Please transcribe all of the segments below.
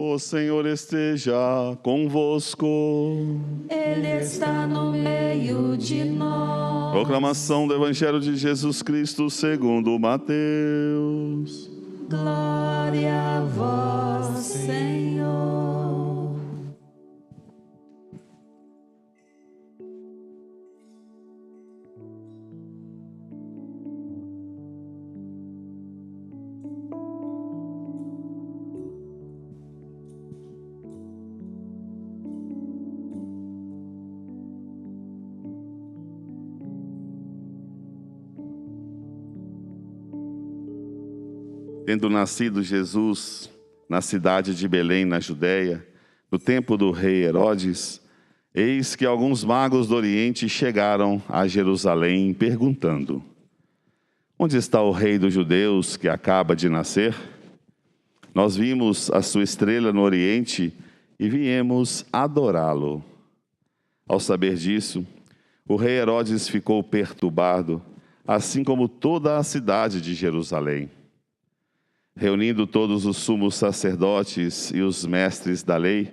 O Senhor esteja convosco. Ele está no meio de nós. Proclamação do Evangelho de Jesus Cristo segundo Mateus. Glória a vós, Senhor. Tendo nascido Jesus na cidade de Belém, na Judéia, no tempo do rei Herodes, eis que alguns magos do Oriente chegaram a Jerusalém perguntando: onde está o rei dos judeus que acaba de nascer? Nós vimos a sua estrela no Oriente e viemos adorá-lo. Ao saber disso, o rei Herodes ficou perturbado, assim como toda a cidade de Jerusalém. Reunindo todos os sumos sacerdotes e os mestres da lei,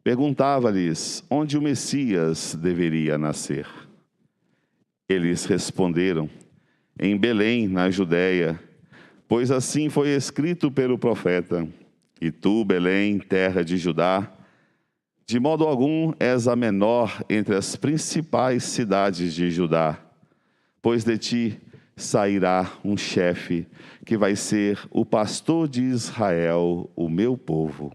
perguntava-lhes onde o Messias deveria nascer. Eles responderam: em Belém, na Judéia, pois assim foi escrito pelo profeta: e tu, Belém, terra de Judá, de modo algum és a menor entre as principais cidades de Judá, pois de ti sairá um chefe que vai ser o pastor de Israel, o meu povo.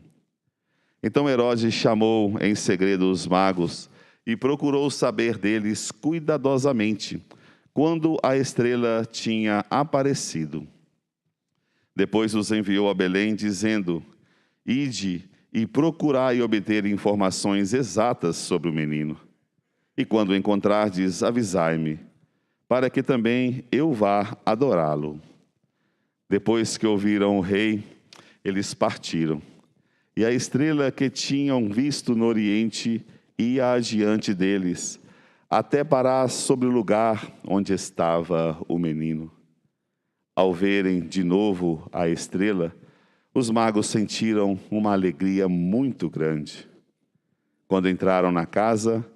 Então Herodes chamou em segredo os magos e procurou saber deles cuidadosamente quando a estrela tinha aparecido. Depois os enviou a Belém, dizendo: ide e procurai obter informações exatas sobre o menino. E quando o encontrardes, avisai-me, para que também eu vá adorá-lo. Depois que ouviram o rei, eles partiram. E a estrela que tinham visto no Oriente ia adiante deles, até parar sobre o lugar onde estava o menino. Ao verem de novo a estrela, os magos sentiram uma alegria muito grande. Quando entraram na casa,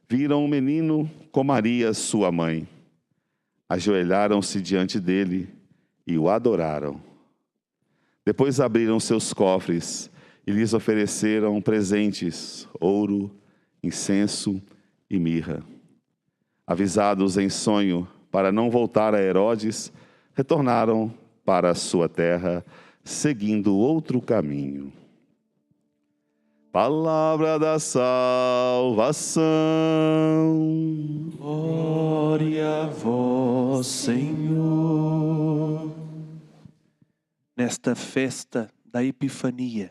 viram o menino com Maria, sua mãe. Ajoelharam-se diante dele e o adoraram. Depois abriram seus cofres e lhes ofereceram presentes, ouro, incenso e mirra. Avisados em sonho para não voltar a Herodes, retornaram para a sua terra, seguindo outro caminho. Palavra da salvação. Glória a vós, Senhor. Nesta festa da Epifania,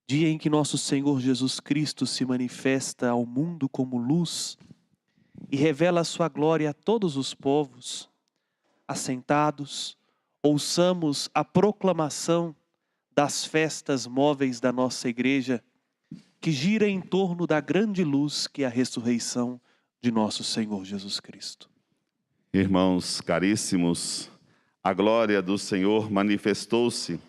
dia em que nosso Senhor Jesus Cristo se manifesta ao mundo como luz e revela a sua glória a todos os povos, assentados, ouçamos a proclamação das festas móveis da nossa igreja, que gira em torno da grande luz que é a ressurreição de nosso Senhor Jesus Cristo. Irmãos caríssimos, a glória do Senhor manifestou-se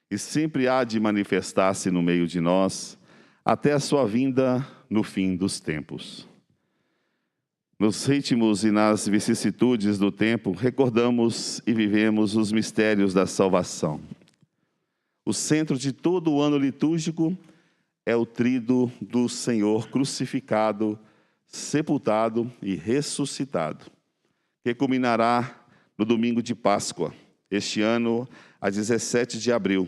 e sempre há de manifestar-se no meio de nós, até a sua vinda no fim dos tempos. Nos ritmos e nas vicissitudes do tempo, recordamos e vivemos os mistérios da salvação. O centro de todo o ano litúrgico é o tríduo do Senhor crucificado, sepultado e ressuscitado, que culminará no domingo de Páscoa, este ano, a 17 de abril.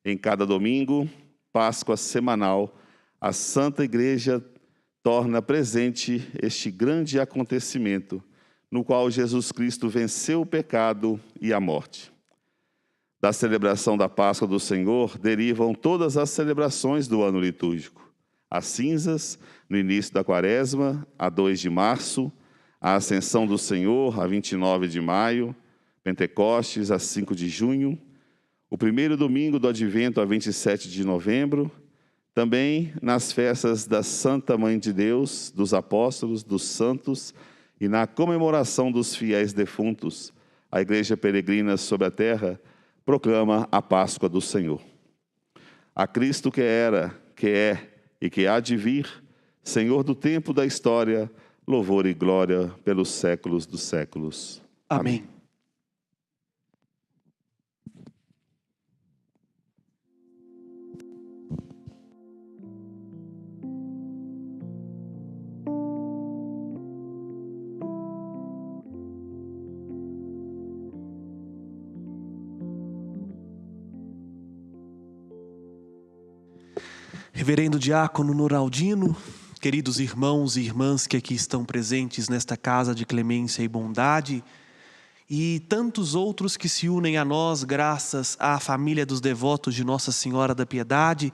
Em cada domingo, Páscoa semanal, a Santa Igreja torna presente este grande acontecimento, no qual Jesus Cristo venceu o pecado e a morte. Da celebração da Páscoa do Senhor derivam todas as celebrações do ano litúrgico. As cinzas, no início da Quaresma, a 2 de março, a Ascensão do Senhor, a 29 de maio, Pentecostes, a 5 de junho, o primeiro domingo do Advento, a 27 de novembro, também nas festas da Santa Mãe de Deus, dos Apóstolos, dos Santos e na comemoração dos fiéis defuntos, a Igreja peregrina sobre a terra proclama a Páscoa do Senhor. A Cristo que era, que é e que há de vir, Senhor do tempo da história, louvor e glória pelos séculos dos séculos. Amém. Reverendo Diácono Noraldino, queridos irmãos e irmãs que aqui estão presentes nesta casa de clemência e bondade, e tantos outros que se unem a nós graças à família dos devotos de Nossa Senhora da Piedade,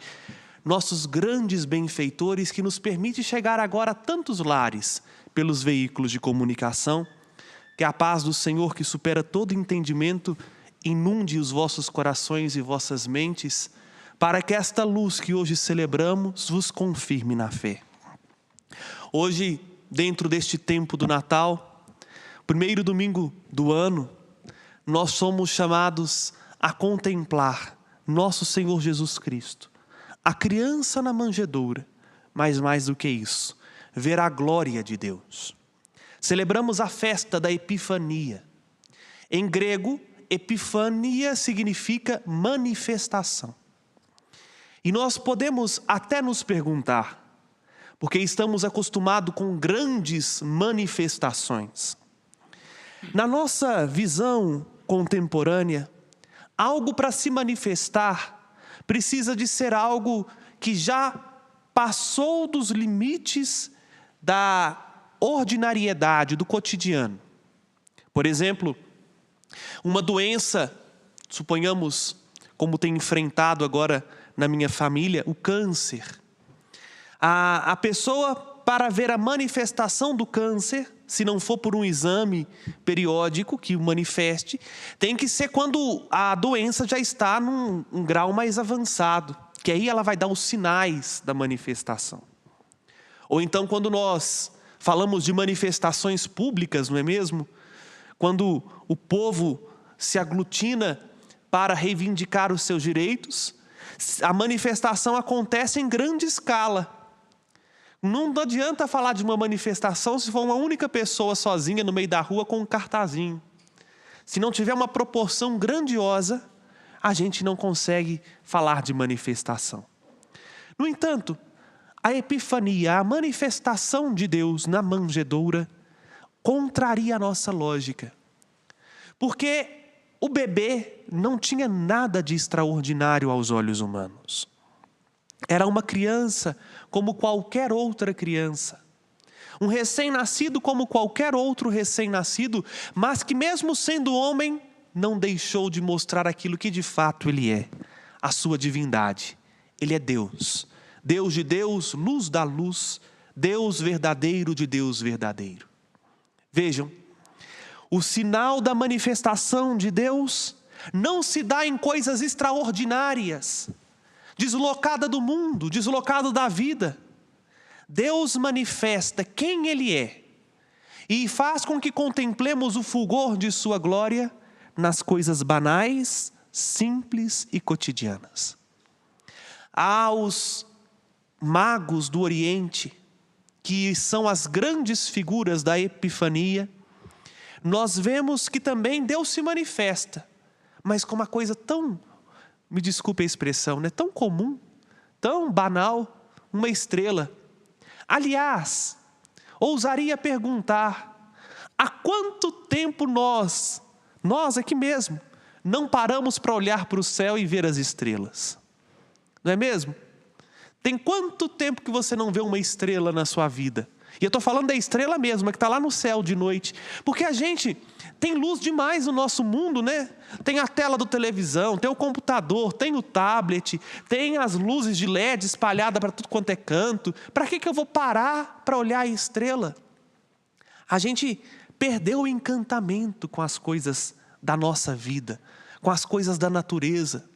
nossos grandes benfeitores que nos permite chegar agora a tantos lares pelos veículos de comunicação, que a paz do Senhor que supera todo entendimento inunde os vossos corações e vossas mentes, para que esta luz que hoje celebramos vos confirme na fé. Hoje, dentro deste tempo do Natal, primeiro domingo do ano, nós somos chamados a contemplar nosso Senhor Jesus Cristo, a criança na manjedoura, mas mais do que isso, ver a glória de Deus. Celebramos a festa da Epifania. Em grego, Epifania significa manifestação. E nós podemos até nos perguntar, porque estamos acostumados com grandes manifestações. Na nossa visão contemporânea, algo para se manifestar precisa de ser algo que já passou dos limites da ordinariedade, do cotidiano. Por exemplo, uma doença, suponhamos, como tem enfrentado agora na minha família, o câncer. A pessoa, para ver a manifestação do câncer, se não for por um exame periódico que o manifeste, tem que ser quando a doença já está num grau mais avançado, que aí ela vai dar os sinais da manifestação. Ou então quando nós falamos de manifestações públicas, não é mesmo? Quando o povo se aglutina para reivindicar os seus direitos, a manifestação acontece em grande escala. Não adianta falar de uma manifestação se for uma única pessoa sozinha no meio da rua com um cartazinho. Se não tiver uma proporção grandiosa, a gente não consegue falar de manifestação. No entanto, a Epifania, a manifestação de Deus na manjedoura, contraria a nossa lógica. Porque o bebê não tinha nada de extraordinário aos olhos humanos. Era uma criança como qualquer outra criança. Um recém-nascido como qualquer outro recém-nascido, mas que mesmo sendo homem, não deixou de mostrar aquilo que de fato ele é, a sua divindade. Ele é Deus. Deus de Deus, luz da luz, Deus verdadeiro de Deus verdadeiro. Vejam, o sinal da manifestação de Deus não se dá em coisas extraordinárias, deslocada do mundo, deslocado da vida. Deus manifesta quem Ele é e faz com que contemplemos o fulgor de sua glória nas coisas banais, simples e cotidianas. Aos magos do Oriente, que são as grandes figuras da Epifania, nós vemos que também Deus se manifesta, mas com uma coisa tão, me desculpe a expressão, né, tão comum, tão banal, uma estrela. Aliás, ousaria perguntar, há quanto tempo nós aqui mesmo, não paramos para olhar para o céu e ver as estrelas? Não é mesmo? Tem quanto tempo que você não vê uma estrela na sua vida? E eu estou falando da estrela mesmo, que está lá no céu de noite. Porque a gente tem luz demais no nosso mundo, né? Tem a tela do televisão, tem o computador, tem o tablet, tem as luzes de LED espalhadas para tudo quanto é canto. Para que eu vou parar para olhar a estrela? A gente perdeu o encantamento com as coisas da nossa vida, com as coisas da natureza.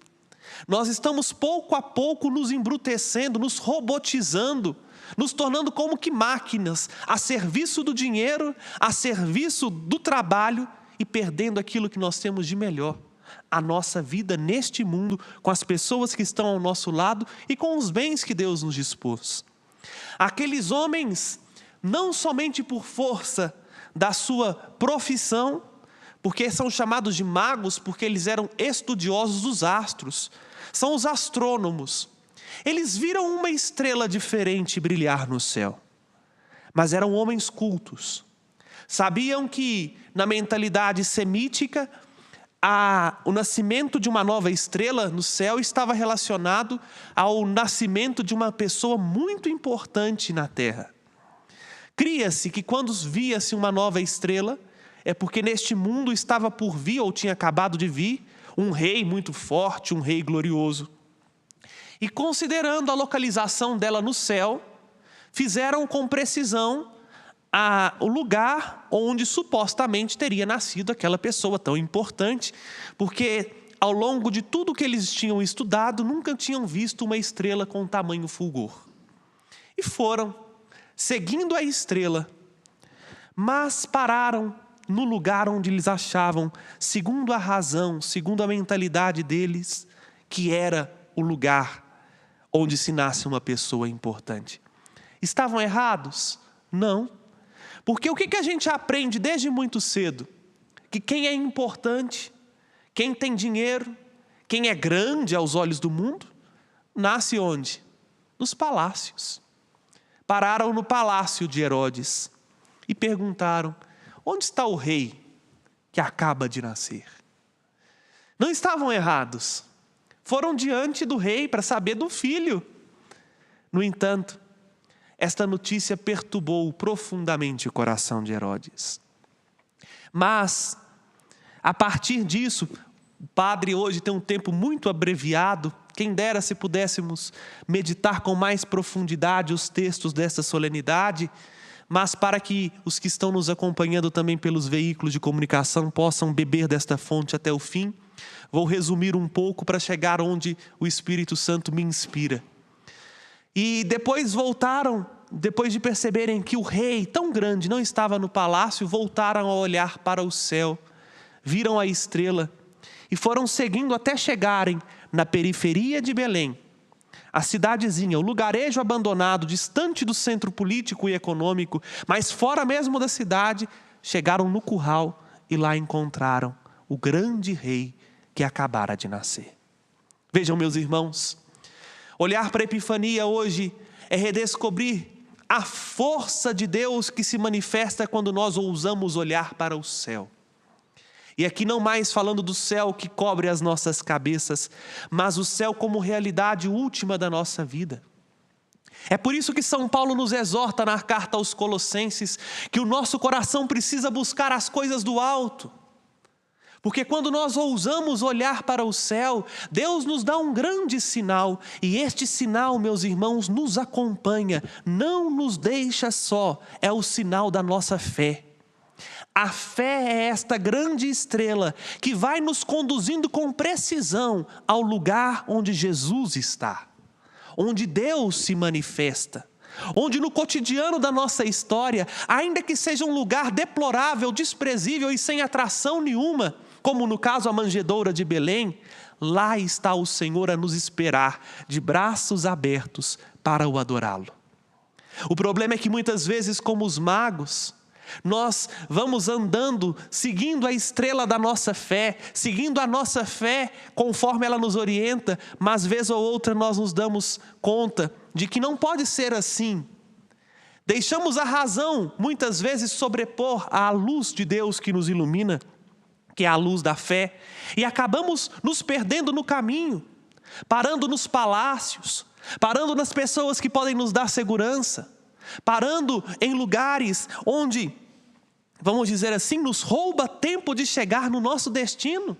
Nós estamos pouco a pouco nos embrutecendo, nos robotizando, nos tornando como que máquinas, a serviço do dinheiro, a serviço do trabalho e perdendo aquilo que nós temos de melhor, a nossa vida neste mundo, com as pessoas que estão ao nosso lado e com os bens que Deus nos dispôs. Aqueles homens, não somente por força da sua profissão, porque são chamados de magos, porque eles eram estudiosos dos astros, são os astrônomos. Eles viram uma estrela diferente brilhar no céu, mas eram homens cultos. Sabiam que na mentalidade semítica, o nascimento de uma nova estrela no céu estava relacionado ao nascimento de uma pessoa muito importante na terra. Cria-se que quando via-se uma nova estrela, é porque neste mundo estava por vir, ou tinha acabado de vir, um rei muito forte, um rei glorioso. E considerando a localização dela no céu, fizeram com precisão o lugar onde supostamente teria nascido aquela pessoa tão importante, porque ao longo de tudo que eles tinham estudado, nunca tinham visto uma estrela com tamanho fulgor. E foram, seguindo a estrela, mas pararam no lugar onde eles achavam, segundo a razão, segundo a mentalidade deles, que era o lugar onde se nasce uma pessoa importante. Estavam errados? Não. Porque o que a gente aprende desde muito cedo? Que quem é importante, quem tem dinheiro, quem é grande aos olhos do mundo, nasce onde? Nos palácios. Pararam no palácio de Herodes e perguntaram: onde está o rei que acaba de nascer? Não estavam errados. Foram diante do rei para saber do filho. No entanto, esta notícia perturbou profundamente o coração de Herodes. Mas, a partir disso, o padre hoje tem um tempo muito abreviado. Quem dera se pudéssemos meditar com mais profundidade os textos dessa solenidade, mas para que os que estão nos acompanhando também pelos veículos de comunicação possam beber desta fonte até o fim, vou resumir um pouco para chegar onde o Espírito Santo me inspira. E depois voltaram, depois de perceberem que o rei tão grande não estava no palácio, voltaram a olhar para o céu, viram a estrela e foram seguindo até chegarem na periferia de Belém, a cidadezinha, o lugarejo abandonado, distante do centro político e econômico, mas fora mesmo da cidade. Chegaram no curral e lá encontraram o grande rei que acabara de nascer. Vejam, meus irmãos, olhar para a Epifania hoje é redescobrir a força de Deus que se manifesta quando nós ousamos olhar para o céu. E aqui não mais falando do céu que cobre as nossas cabeças, mas o céu como realidade última da nossa vida. É por isso que São Paulo nos exorta na carta aos Colossenses que o nosso coração precisa buscar as coisas do alto. Porque quando nós ousamos olhar para o céu, Deus nos dá um grande sinal. E este sinal, meus irmãos, nos acompanha, não nos deixa só. É o sinal da nossa fé. A fé é esta grande estrela que vai nos conduzindo com precisão ao lugar onde Jesus está, onde Deus se manifesta, onde no cotidiano da nossa história, ainda que seja um lugar deplorável, desprezível e sem atração nenhuma, como no caso a manjedoura de Belém, lá está o Senhor a nos esperar, de braços abertos para o adorá-lo. O problema é que muitas vezes, como os magos, nós vamos andando, seguindo a estrela da nossa fé, seguindo a nossa fé conforme ela nos orienta, mas vez ou outra nós nos damos conta de que não pode ser assim. Deixamos a razão, muitas vezes, sobrepor à luz de Deus que nos ilumina, que é a luz da fé, e acabamos nos perdendo no caminho, parando nos palácios, parando nas pessoas que podem nos dar segurança, parando em lugares onde, vamos dizer assim, nos rouba tempo de chegar no nosso destino.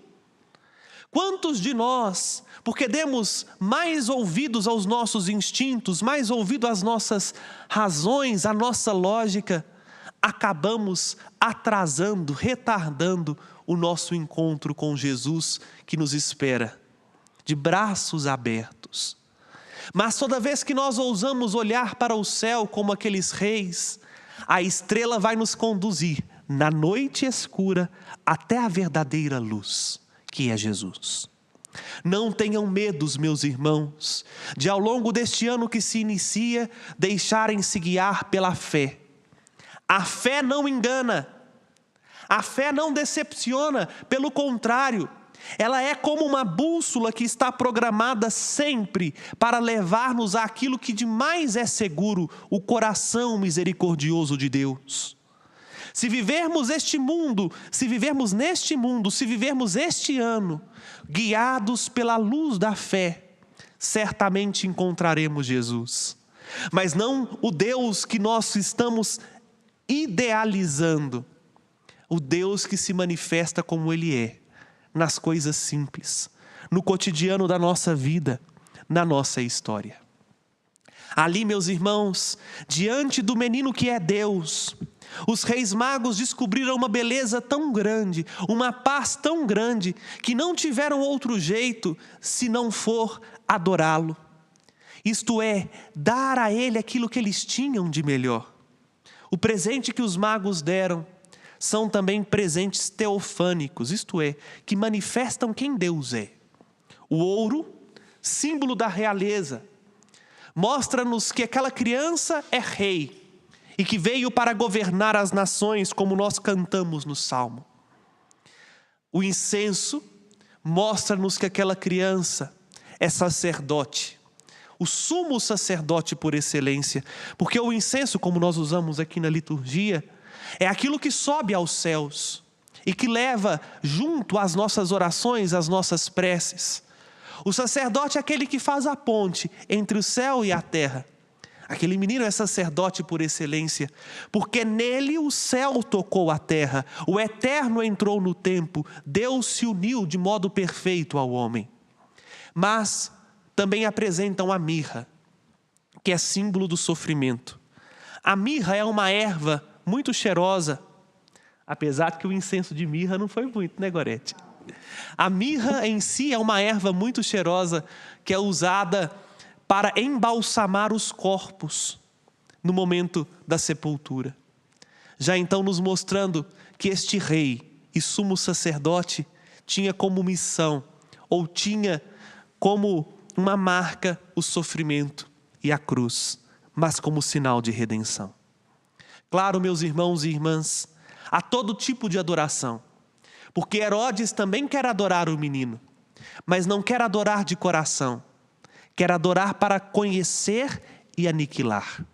Quantos de nós, porque demos mais ouvidos aos nossos instintos, mais ouvido às nossas razões, à nossa lógica, acabamos atrasando, retardando o nosso encontro com Jesus que nos espera, de braços abertos. Mas toda vez que nós ousamos olhar para o céu como aqueles reis, a estrela vai nos conduzir na noite escura até a verdadeira luz, que é Jesus. Não tenham medos, meus irmãos, de ao longo deste ano que se inicia, deixarem-se guiar pela fé. A fé não engana, a fé não decepciona, pelo contrário, ela é como uma bússola que está programada sempre para levar-nos àquilo que de mais é seguro, o coração misericordioso de Deus. Se vivermos neste mundo, se vivermos este ano, guiados pela luz da fé, certamente encontraremos Jesus. Mas não o Deus que nós estamos idealizando, o Deus que se manifesta como Ele é, nas coisas simples, no cotidiano da nossa vida, na nossa história. Ali, meus irmãos, diante do menino que é Deus, os reis magos descobriram uma beleza tão grande, uma paz tão grande, que não tiveram outro jeito se não for adorá-lo. Isto é, dar a Ele aquilo que eles tinham de melhor. O presente que os magos deram são também presentes teofânicos, isto é, que manifestam quem Deus é. O ouro, símbolo da realeza, mostra-nos que aquela criança é rei e que veio para governar as nações, como nós cantamos no Salmo. O incenso mostra-nos que aquela criança é sacerdote, o sumo sacerdote por excelência, porque o incenso, como nós usamos aqui na liturgia, é aquilo que sobe aos céus e que leva junto às nossas orações, às nossas preces. O sacerdote é aquele que faz a ponte entre o céu e a terra. Aquele menino é sacerdote por excelência, porque nele o céu tocou a terra, o eterno entrou no tempo, Deus se uniu de modo perfeito ao homem. Mas também apresentam a mirra, que é símbolo do sofrimento. A mirra é uma erva muito cheirosa, apesar que o incenso de mirra não foi muito, né, Gorete? A mirra em si é uma erva muito cheirosa que é usada para embalsamar os corpos no momento da sepultura. Já então nos mostrando que este rei e sumo sacerdote tinha como missão, ou tinha como uma marca o sofrimento e a cruz, mas como sinal de redenção. Claro, meus irmãos e irmãs, há todo tipo de adoração, porque Herodes também quer adorar o menino, mas não quer adorar de coração, quer adorar para conhecer e aniquilar.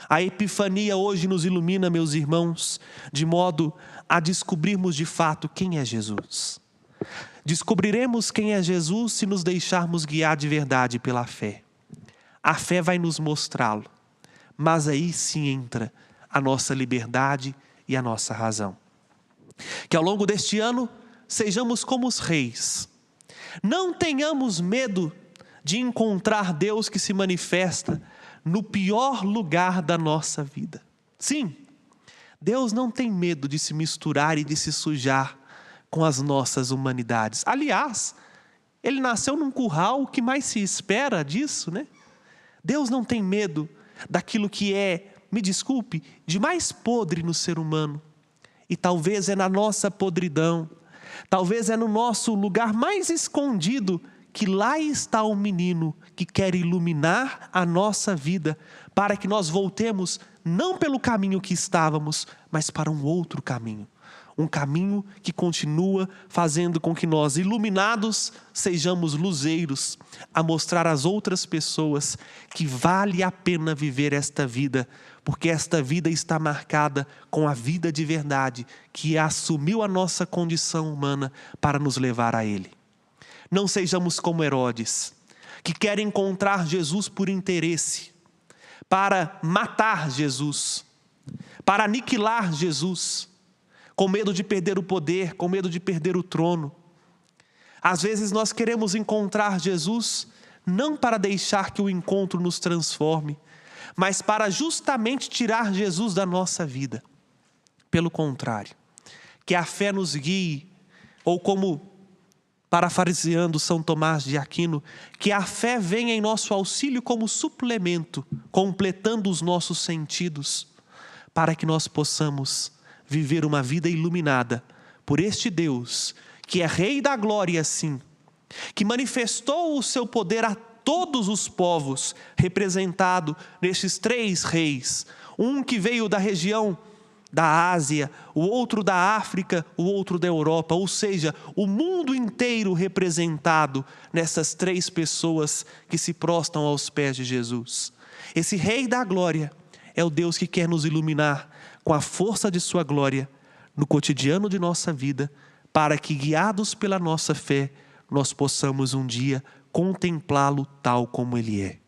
A Epifania hoje nos ilumina, meus irmãos, de modo a descobrirmos de fato quem é Jesus. Descobriremos quem é Jesus se nos deixarmos guiar de verdade pela fé. A fé vai nos mostrá-lo, mas aí sim entra a nossa liberdade e a nossa razão. Que ao longo deste ano sejamos como os reis. Não tenhamos medo de encontrar Deus que se manifesta no pior lugar da nossa vida. Sim, Deus não tem medo de se misturar e de se sujar com as nossas humanidades. Aliás, Ele nasceu num curral, o que mais se espera disso, né? Deus não tem medo daquilo que é, me desculpe, de mais podre no ser humano. E talvez é na nossa podridão, talvez é no nosso lugar mais escondido, que lá está o menino que quer iluminar a nossa vida, para que nós voltemos não pelo caminho que estávamos, mas para um outro caminho. Um caminho que continua fazendo com que nós, iluminados, sejamos luzeiros, a mostrar às outras pessoas que vale a pena viver esta vida, porque esta vida está marcada com a vida de verdade, que assumiu a nossa condição humana para nos levar a Ele. Não sejamos como Herodes, que quer encontrar Jesus por interesse, para matar Jesus, para aniquilar Jesus, com medo de perder o poder, com medo de perder o trono. Às vezes nós queremos encontrar Jesus não para deixar que o encontro nos transforme, mas para justamente tirar Jesus da nossa vida. Pelo contrário, que a fé nos guie, ou como parafraseando São Tomás de Aquino, que a fé venha em nosso auxílio como suplemento, completando os nossos sentidos, para que nós possamos viver uma vida iluminada por este Deus que é Rei da glória, sim, que manifestou o seu poder a todos os povos, representado nestes 3 reis, um que veio da região da Ásia, o outro da África, o outro da Europa, ou seja, o mundo inteiro representado nessas 3 pessoas que se prostram aos pés de Jesus. Esse Rei da glória é o Deus que quer nos iluminar com a força de sua glória no cotidiano de nossa vida, para que, guiados pela nossa fé, nós possamos um dia contemplá-lo tal como Ele é.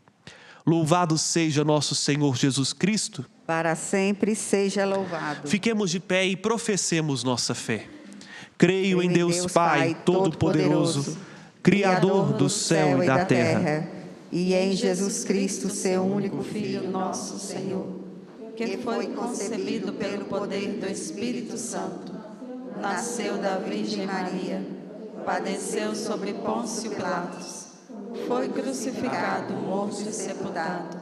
Louvado seja nosso Senhor Jesus Cristo. Para sempre seja louvado. Fiquemos de pé e professemos nossa fé. Creio em Deus Pai Todo-Poderoso, Criador do céu e da terra, e em Jesus Cristo, seu único Filho nosso Senhor, que foi concebido pelo poder do Espírito Santo, nasceu da Virgem Maria, padeceu sobre Pôncio Pilatos, foi crucificado, morto e sepultado,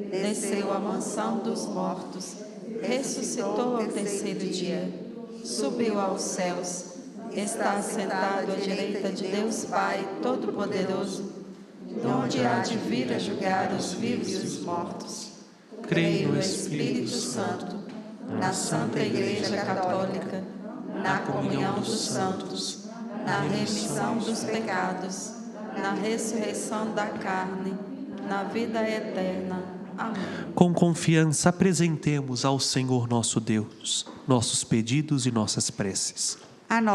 desceu à mansão dos mortos, ressuscitou ao 3º dia, subiu aos céus, está sentado à direita de Deus Pai Todo-Poderoso, donde há de vir a julgar os vivos e os mortos. Creio no Espírito Santo, na Santa Igreja Católica, na comunhão dos santos, na remissão dos pecados, na ressurreição da carne, na vida eterna. Amém. Com confiança apresentemos ao Senhor nosso Deus nossos pedidos e nossas preces. A nossa